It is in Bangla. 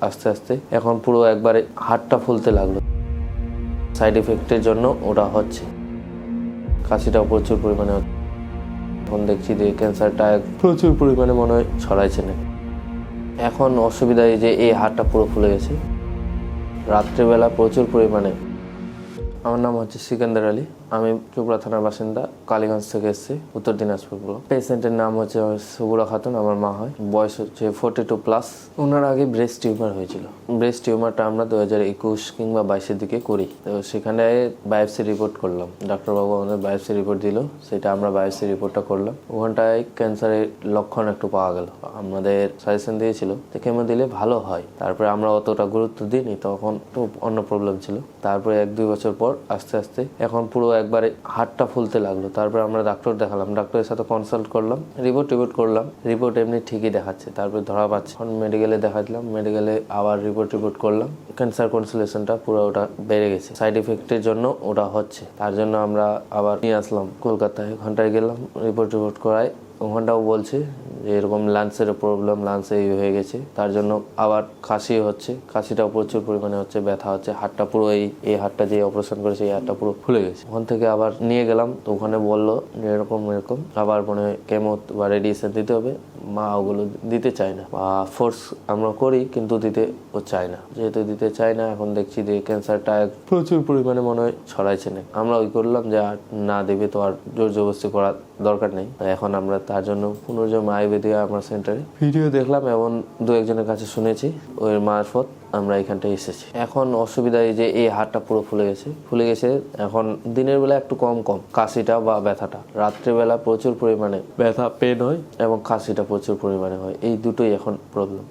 আস্তে আস্তে এখন পুরো একবারে হাতটা ফুলতে লাগলো। সাইড এফেক্টের জন্য ওটা হচ্ছে, কাশিটাও প্রচুর পরিমাণে হচ্ছে। এখন দেখছি যে ক্যান্সারটা প্রচুর পরিমাণে মনে হয় ছড়াইছে না। এখন অসুবিধা এই যে এই হাতটা পুরো ফুলে গেছে। রাত্রিবেলা প্রচুর পরিমাণে। আমার নাম হচ্ছে সিকান্দার আলী, আমি চোপড়া থানার বাসিন্দা, কালীগঞ্জ থেকে এসেছি, উত্তর দিনাজপুর ব্লক। পেশেন্টের নাম হচ্ছে সুবুরা খাতুন, আমার মা হয়, বয়স হচ্ছে 42+। ওনার আগে ব্রেস্ট টিউমার হয়েছিল। ব্রেস্ট টিউমারটা আমরা 2021 কিংবা 22-এর দিকে করি। তো সেখানে বায়োপসি রিপোর্ট করলাম, ডাক্তারবাবু আমাদের বায়োপসি রিপোর্ট দিল, সেটা আমরা বায়োপসি রিপোর্টটা করলাম। ওখানটায় ক্যান্সারের লক্ষণ একটু পাওয়া গেল। আমাদের সাজেশন দিয়েছিল যে কেমো দিলে ভালো হয়। তারপরে আমরা অতটা গুরুত্ব দিইনি, তখন তো অন্য প্রবলেম ছিল। তারপরে 1-2 বছর পর আস্তে আস্তে এখন পুরো একবারে হাতটা ফুলতে লাগলো। তারপরে আমরা ডাক্তার দেখালাম, ডাক্তারের সাথে কনসাল্ট করলাম, রিপোর্ট করলাম। রিপোর্ট এমনি ঠিকই দেখাচ্ছে, তারপরে ধরা পাচ্ছে। এখন মেডিকেলে দেখালাম, মেডিকেলে আবার রিপোর্ট করলাম। ক্যান্সার কনসুলেশনটা পুরো ওটা বেড়ে গেছে। সাইড এফেক্টের জন্য ওটা হচ্ছে, তার জন্য আমরা আবার নিয়ে আসলাম কলকাতায়। ওখানটায় গেলাম, রিপোর্ট করায়। ওখানটাও বলছে যে এরকম লাঞ্চের প্রবলেম, লাঞ্চে হয়ে গেছে, তার জন্য আবার কাশি হচ্ছে, কাশিটাও প্রচুর পরিমাণে হচ্ছে, ব্যথা হচ্ছে। হাতটা পুরো এই হাতটা যে অপারেশন করেছে এই হাতটা পুরো ফুলে গেছে। ওখান থেকে আবার নিয়ে গেলাম, তো ওখানে বললো যে এরকম আবার মনে হয় কেমো বা রেডিয়েশন দিতে হবে। মা ওগুলো দিতে চায় না, বা ফোর্স আমরা করি কিন্তু দিতে ও চায় না। যেহেতু দিতে চায় না, এখন দেখছি যে ক্যান্সারটা প্রচুর পরিমাণে মনে হয় ছড়াইছে না। আমরা ওই করলাম যে আর না দেবে তো আর জোর জবরদস্তি করার দরকার নেই। এখন আমরা তার জন্য পুনর্জন্ম আয়ুর্বেদিক আমার সেন্টারে ভিডিও দেখলাম এবং 2-1 জনের কাছে শুনেছি, ওই মারফত আমরা এখানটায় এসেছি। এখন অসুবিধা এই যে এই হাতটা পুরো ফুলে গেছে। এখন দিনের বেলা একটু কম কাশিটা বা ব্যথাটা, রাত্রিবেলা প্রচুর পরিমাণে ব্যথা, পেন হয় এবং কাশিটা প্রচুর পরিমাণে হয়। এই দুটোই এখন প্রবলেম।